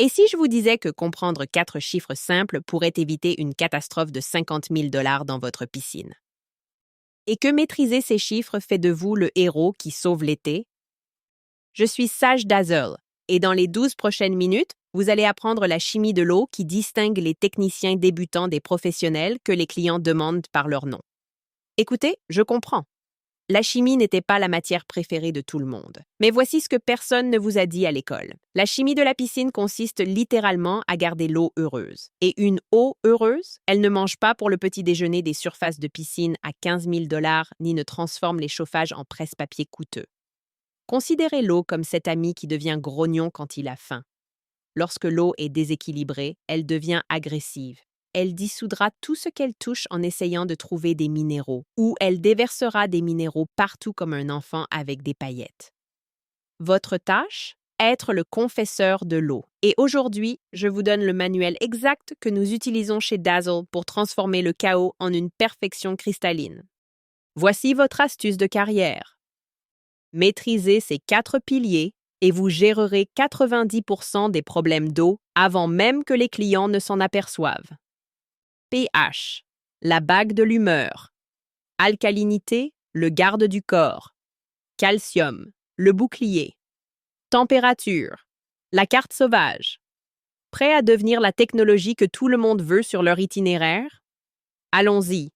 Et si je vous disais que comprendre 4 chiffres simples pourrait éviter une catastrophe de 50 000 dans votre piscine? Et que maîtriser ces chiffres fait de vous le héros qui sauve l'été? Je suis Sage Dazzle, et dans les 12 prochaines minutes, vous allez apprendre la chimie de l'eau qui distingue les techniciens débutants des professionnels que les clients demandent par leur nom. Écoutez, je comprends. La chimie n'était pas la matière préférée de tout le monde. Mais voici ce que personne ne vous a dit à l'école. La chimie de la piscine consiste littéralement à garder l'eau heureuse. Et une eau heureuse, elle ne mange pas pour le petit déjeuner des surfaces de piscine à 15 000 ni ne transforme les chauffages en presse-papier coûteux. Considérez l'eau comme cet ami qui devient grognon quand il a faim. Lorsque l'eau est déséquilibrée, elle devient agressive. Elle dissoudra tout ce qu'elle touche en essayant de trouver des minéraux, ou elle déversera des minéraux partout comme un enfant avec des paillettes. Votre tâche? Être le confesseur de l'eau. Et aujourd'hui, je vous donne le manuel exact que nous utilisons chez Dazzle pour transformer le chaos en une perfection cristalline. Voici votre astuce de carrière. Maîtrisez ces 4 piliers et vous gérerez 90% des problèmes d'eau avant même que les clients ne s'en aperçoivent. pH, la bague de l'humeur. Alcalinité, le garde du corps. Calcium, le bouclier. Température, la carte sauvage. Prêt à devenir la technologie que tout le monde veut sur leur itinéraire? Allons-y.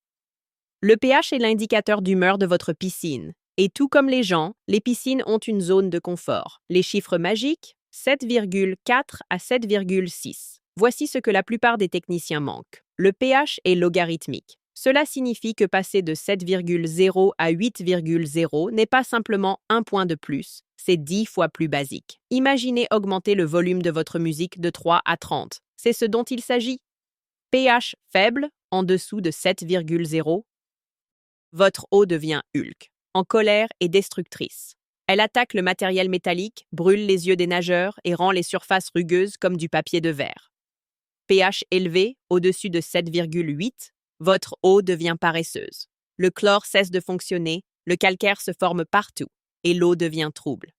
Le pH est l'indicateur d'humeur de votre piscine. Et tout comme les gens, les piscines ont une zone de confort. Les chiffres magiques, 7,4 à 7,6. Voici ce que la plupart des techniciens manquent. Le pH est logarithmique. Cela signifie que passer de 7,0 à 8,0 n'est pas simplement un point de plus, c'est 10 fois plus basique. Imaginez augmenter le volume de votre musique de 3 à 30. C'est ce dont il s'agit. pH faible, en dessous de 7,0. Votre eau devient Hulk, en colère et destructrice. Elle attaque le matériel métallique, brûle les yeux des nageurs et rend les surfaces rugueuses comme du papier de verre. pH élevé, au-dessus de 7,8, votre eau devient paresseuse. Le chlore cesse de fonctionner, le calcaire se forme partout et l'eau devient trouble.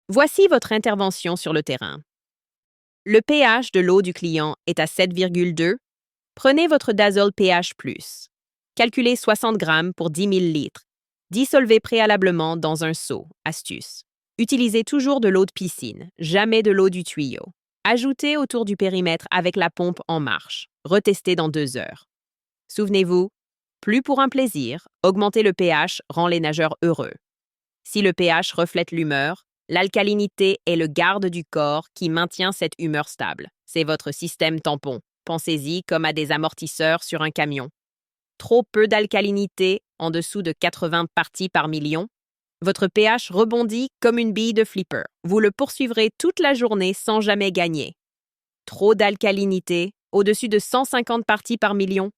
Voici votre intervention sur le terrain. Le pH de l'eau du client est à 7,2. Prenez votre Dazzle pH+. Calculez 60 grammes pour 10 000 litres. Dissolvez préalablement dans un seau. Astuce. Utilisez toujours de l'eau de piscine, jamais de l'eau du tuyau. Ajoutez autour du périmètre avec la pompe en marche. Retestez dans 2 heures. Souvenez-vous, plus pour un plaisir, augmenter le pH rend les nageurs heureux. Si le pH reflète l'humeur, l'alcalinité est le garde du corps qui maintient cette humeur stable. C'est votre système tampon. Pensez-y comme à des amortisseurs sur un camion. Trop peu d'alcalinité, en dessous de 80 parties par million, votre pH rebondit comme une bille de flipper. Vous le poursuivrez toute la journée sans jamais gagner. Trop d'alcalinité, au-dessus de 150 parties par million.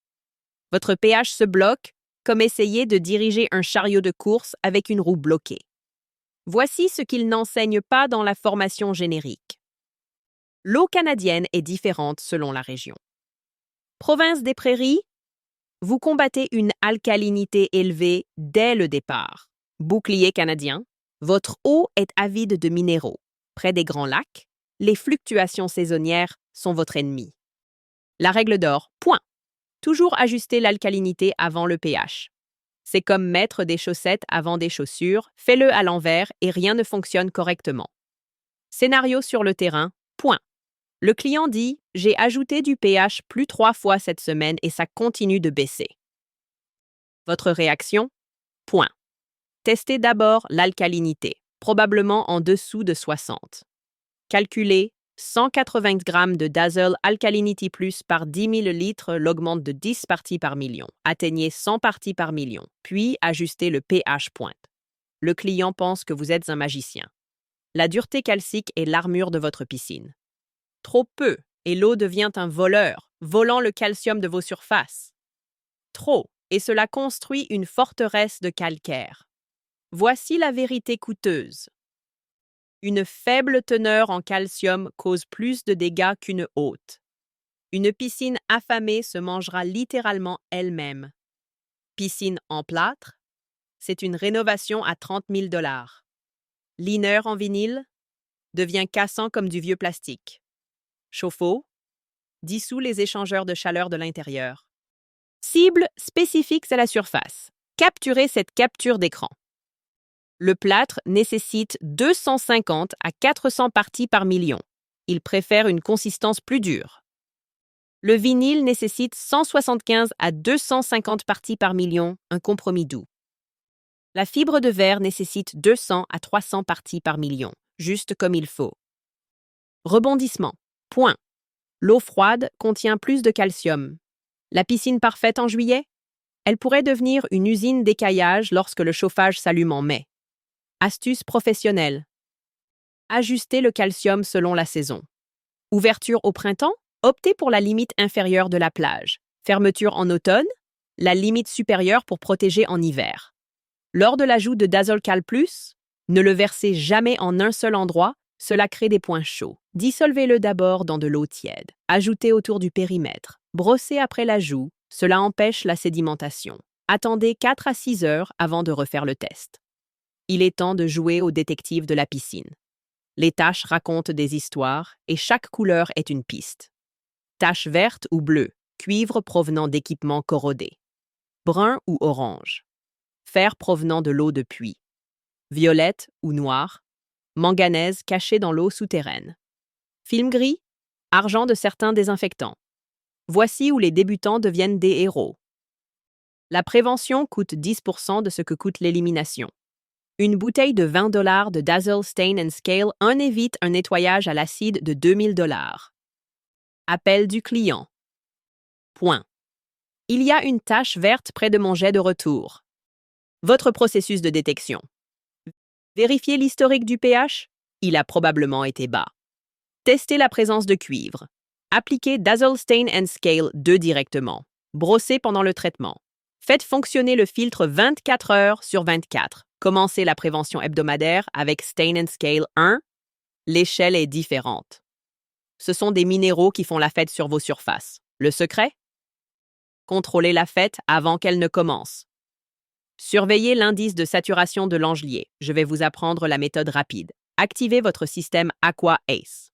Votre pH se bloque, comme essayer de diriger un chariot de course avec une roue bloquée. Voici ce qu'ils n'enseignent pas dans la formation générique. L'eau canadienne est différente selon la région. Province des Prairies, vous combattez une alcalinité élevée dès le départ. Bouclier canadien, votre eau est avide de minéraux. Près des grands lacs, les fluctuations saisonnières sont votre ennemi. La règle d'or, point. Toujours ajuster l'alcalinité avant le pH. C'est comme mettre des chaussettes avant des chaussures, fais-le à l'envers et rien ne fonctionne correctement. Scénario sur le terrain, point. Le client dit « J'ai ajouté du pH plus 3 fois cette semaine et ça continue de baisser. » Votre réaction? Point. Testez d'abord l'alcalinité, probablement en dessous de 60. Calculez 180 grammes de Dazzle Alkalinity Plus par 10 000 litres l'augmente de 10 parties par million. Atteignez 100 parties par million, puis ajustez le pH pointe. Le client pense que vous êtes un magicien. La dureté calcique est l'armure de votre piscine. Trop peu, et l'eau devient un voleur, volant le calcium de vos surfaces. Trop, et cela construit une forteresse de calcaire. Voici la vérité coûteuse. Une faible teneur en calcium cause plus de dégâts qu'une haute. Une piscine affamée se mangera littéralement elle-même. Piscine en plâtre, c'est une rénovation à 30 000 $. Liner en vinyle devient cassant comme du vieux plastique. Chauffe-eau. Dissout les échangeurs de chaleur de l'intérieur. Cible spécifique à la surface. Capturez cette capture d'écran. Le plâtre nécessite 250 à 400 parties par million. Il préfère une consistance plus dure. Le vinyle nécessite 175 à 250 parties par million, un compromis doux. La fibre de verre nécessite 200 à 300 parties par million, juste comme il faut. Rebondissement. Point. L'eau froide contient plus de calcium. La piscine parfaite en juillet? Elle pourrait devenir une usine d'écaillage lorsque le chauffage s'allume en mai. Astuce professionnelle. Ajuster le calcium selon la saison. Ouverture au printemps? Optez pour la limite inférieure de la plage. Fermeture en automne? La limite supérieure pour protéger en hiver. Lors de l'ajout de Dazzle-Cal+, ne le versez jamais en un seul endroit, cela crée des points chauds. Dissolvez-le d'abord dans de l'eau tiède. Ajoutez autour du périmètre. Brossez après l'ajout, cela empêche la sédimentation. Attendez 4 à 6 heures avant de refaire le test. Il est temps de jouer au détective de la piscine. Les taches racontent des histoires et chaque couleur est une piste. Tache verte ou bleue, cuivre provenant d'équipements corrodés. Brun ou orange. Fer provenant de l'eau de puits. Violette ou noire. Manganèse cachée dans l'eau souterraine. Film gris, argent de certains désinfectants. Voici où les débutants deviennent des héros. La prévention coûte 10% de ce que coûte l'élimination. Une bouteille de $20 de Dazzle Stain & Scale évite un nettoyage à l'acide de $2000. Appel du client. Point. Il y a une tache verte près de mon jet de retour. Votre processus de détection. Vérifiez l'historique du pH. Il a probablement été bas. Testez la présence de cuivre. Appliquez Dazzle Stain & Scale 2 directement. Brossez pendant le traitement. Faites fonctionner le filtre 24 heures sur 24. Commencez la prévention hebdomadaire avec Stain & Scale 1. L'échelle est différente. Ce sont des minéraux qui font la fête sur vos surfaces. Le secret? Contrôlez la fête avant qu'elle ne commence. Surveillez l'indice de saturation de l'angelier. Je vais vous apprendre la méthode rapide. Activez votre système Aqua Ace.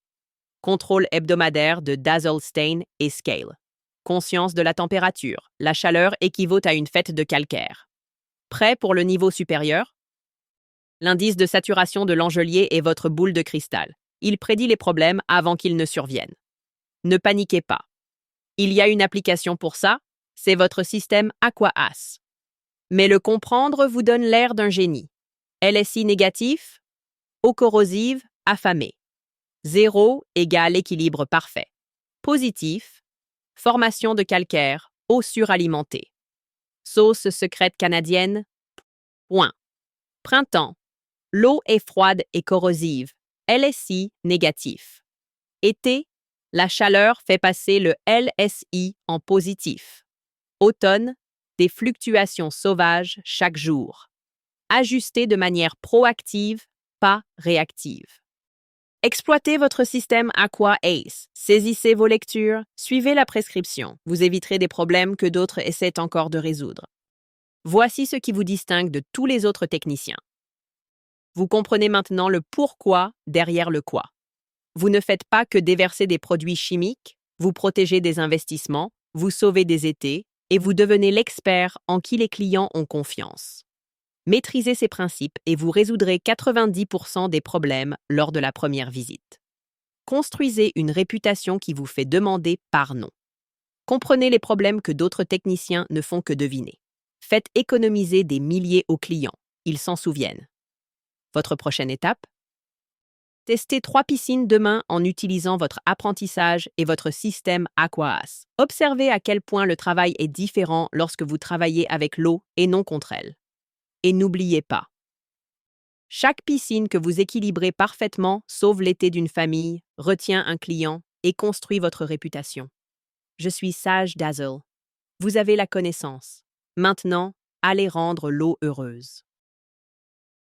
Contrôle hebdomadaire de Dazzle Stain et Scale. Conscience de la température. La chaleur équivaut à une fête de calcaire. Prêt pour le niveau supérieur? L'indice de saturation de l'angelier est votre boule de cristal. Il prédit les problèmes avant qu'ils ne surviennent. Ne paniquez pas. Il y a une application pour ça, c'est votre système AquaAce. Mais le comprendre vous donne l'air d'un génie. LSI négatif, eau corrosive, affamée. 0 égale équilibre parfait. Positif, formation de calcaire, eau suralimentée. Sauce secrète canadienne, point. Printemps, l'eau est froide et corrosive, LSI négatif. Été, la chaleur fait passer le LSI en positif. Automne, des fluctuations sauvages chaque jour. Ajustez de manière proactive, pas réactive. Exploitez votre système Aqua Ace. Saisissez vos lectures, suivez la prescription. Vous éviterez des problèmes que d'autres essaient encore de résoudre. Voici ce qui vous distingue de tous les autres techniciens. Vous comprenez maintenant le pourquoi derrière le quoi. Vous ne faites pas que déverser des produits chimiques, vous protégez des investissements, vous sauvez des étés et vous devenez l'expert en qui les clients ont confiance. Maîtrisez ces principes et vous résoudrez 90% des problèmes lors de la première visite. Construisez une réputation qui vous fait demander pardon. Comprenez les problèmes que d'autres techniciens ne font que deviner. Faites économiser des milliers aux clients. Ils s'en souviennent. Votre prochaine étape? Testez 3 piscines demain en utilisant votre apprentissage et votre système AquaAce. Observez à quel point le travail est différent lorsque vous travaillez avec l'eau et non contre elle. Et n'oubliez pas, chaque piscine que vous équilibrez parfaitement sauve l'été d'une famille, retient un client et construit votre réputation. Je suis Sage Dazzle. Vous avez la connaissance. Maintenant, allez rendre l'eau heureuse.